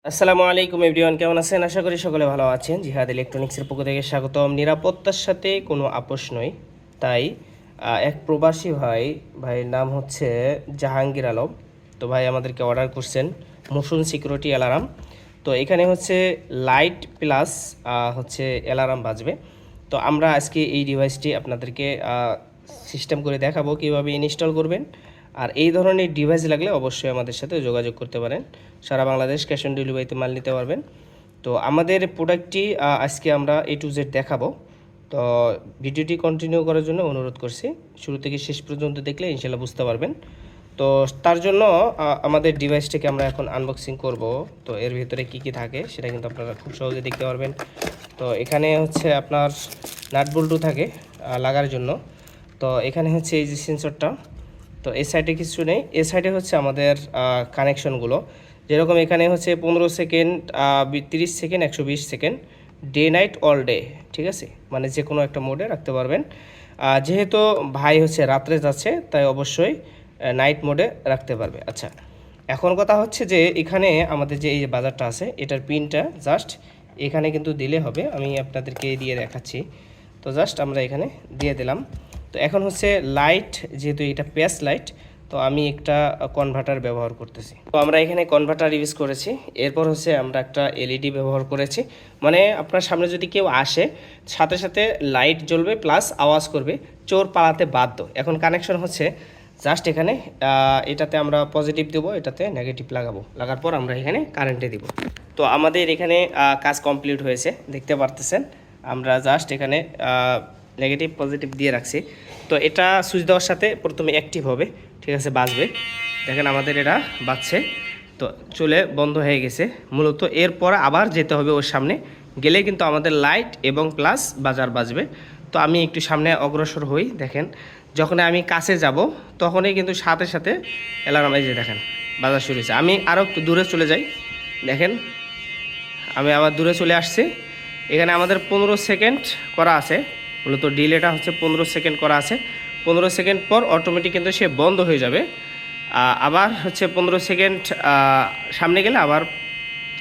আসসালামু আলাইকুম এভরিওয়ান, কেমন আছেন? আশা করি সকলে ভালো আছেন। জিহাদ ইলেকট্রনিক্সের পক্ষ থেকে স্বাগতম। নিরাপত্তার সাথে কোনো আপোষ নয়, তাই এক প্রবাসী ভাইয়ের নাম হচ্ছে জাহাঙ্গীর আলম। তো ভাই আমাদেরকে অর্ডার করছেন মোশন সিকিউরিটি অ্যালার্ম। তো এখানে হচ্ছে লাইট প্লাস হচ্ছে অ্যালার্ম বাজবে। তো আমরা আজকে এই ডিভাইসটি আপনাদেরকে সিস্টেম করে দেখাবো কীভাবে ইনস্টল করবেন। আর এই ধরনের ডিভাইস লাগলে অবশ্যই আমাদের সাথে যোগাযোগ করতে পারেন। সারা বাংলাদেশ ক্যাশ অন ডেলিভারিতে মাল নিতে পারবেন। তো আমাদের প্রোডাক্টটি আজকে আমরা A to Z দেখাবো। তো ভিডিওটি কন্টিনিউ করার জন্য অনুরোধ করছি, শুরু থেকে শেষ পর্যন্ত দেখলে ইনশাল্লাহ বুঝতে পারবেন। তো তার জন্য আমাদের ডিভাইসটিকে আমরা এখন আনবক্সিং করব। তো এর ভিতরে কি কি থাকে সেটা কিন্তু আপনারা খুব সহজে দেখতে পারবেন। তো এখানে হচ্ছে আপনার নাট বল্টু থাকে লাগার জন্য। তো এখানে হচ্ছে এই যে সেন্সরটা। তো এই সাইডে কিছু নেই, এই সাইডে হচ্ছে আমাদের কানেকশনগুলো। যেরকম এখানে হচ্ছে 15 second, 30 second, 120 second, day night all day, ঠিক আছে, মানে যে কোনো একটা মোডে রাখতে পারবেন। যেহেতু ভাই হচ্ছে রাত্রে যাচ্ছে তাই অবশ্যই নাইট মোডে রাখতে পারবে। আচ্ছা, এখন কথা হচ্ছে যে এখানে আমাদের যে এই যে বাজারটা আছে এটার পিনটা জাস্ট এখানে কিন্তু দিলে হবে। আমি আপনাদেরকে দিয়ে দেখাচ্ছি। তো জাস্ট আমরা এখানে দিয়ে দিলাম। তো এখন হচ্ছে লাইট, যেহেতু এটা প্যাচ লাইট, তো আমি একটা কনভার্টার ব্যবহার করতেছি। তো আমরা এখানে কনভার্টার ইউজ করেছি। এরপর হচ্ছে আমরা একটা LED ব্যবহার করেছি, মানে আপনার সামনে যদি কেউ আসে সাথে সাথে লাইট জ্বলবে প্লাস আওয়াজ করবে, চোর পালাতে বাধ্য। এখন কানেকশন হচ্ছে জাস্ট এখানে এটাতে আমরা পজিটিভ দেবো, এটাতে নেগেটিভ লাগার পর আমরা এখানে কারেন্টে দিব। তো আমাদের এখানে কাজ কমপ্লিট হয়েছে, দেখতে পারতেছেন। আমরা জাস্ট এখানে নেগেটিভ পজিটিভ দিয়ে রাখছি। তো এটা সুইচ দেওয়ার সাথে প্রথমে অ্যাক্টিভ হবে, ঠিক আছে, বাজবে। দেখেন আমাদের এটা বাজছে। তো চলে বন্ধ হয়ে গেছে মূলত। এরপর আবার যেতে হবে ওর সামনে, গেলে কিন্তু আমাদের লাইট এবং প্লাস বাজবে। তো আমি একটু সামনে অগ্রসর হই। দেখেন যখন আমি কাছে যাব তখনই কিন্তু সাথে সাথে অ্যালার্ম, এই যে দেখেন বাজার শুরু হয়েছে। আমি আরও একটু দূরে চলে যাই, দেখেন আমি আবার দূরে চলে আসছি। এখানে আমাদের 15 সেকেন্ড করা আছে, মূলত ডিলেটা হচ্ছে 15 সেকেন্ড করা আছে। 15 সেকেন্ড পর অটোমেটিক কিন্তু সে বন্ধ হয়ে যাবে। আবার হচ্ছে 15 সেকেন্ড সামনে গেলে আবার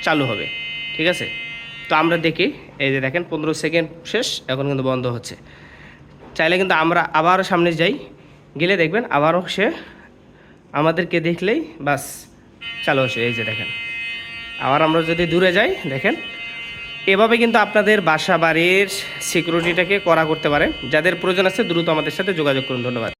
চালু হবে, ঠিক আছে। তো আমরা দেখি, এই যে দেখেন 15 সেকেন্ড শেষ, এখন কিন্তু বন্ধ হচ্ছে। চাইলে কিন্তু আমরা আবার সামনে যাই, গেলে দেখবেন আবারও সে আমাদেরকে দেখলেই বাস চালু হচ্ছে। এই যে দেখেন, আবার আমরা যদি দূরে যাই, দেখেন এভাবে কিন্তু আপনাদের বাসা বাড়ির সিকিউরিটিটাকে করা করতে পারেন। যাদের প্রয়োজন আছে দ্রুত আমাদের সাথে যোগাযোগ করুন। ধন্যবাদ।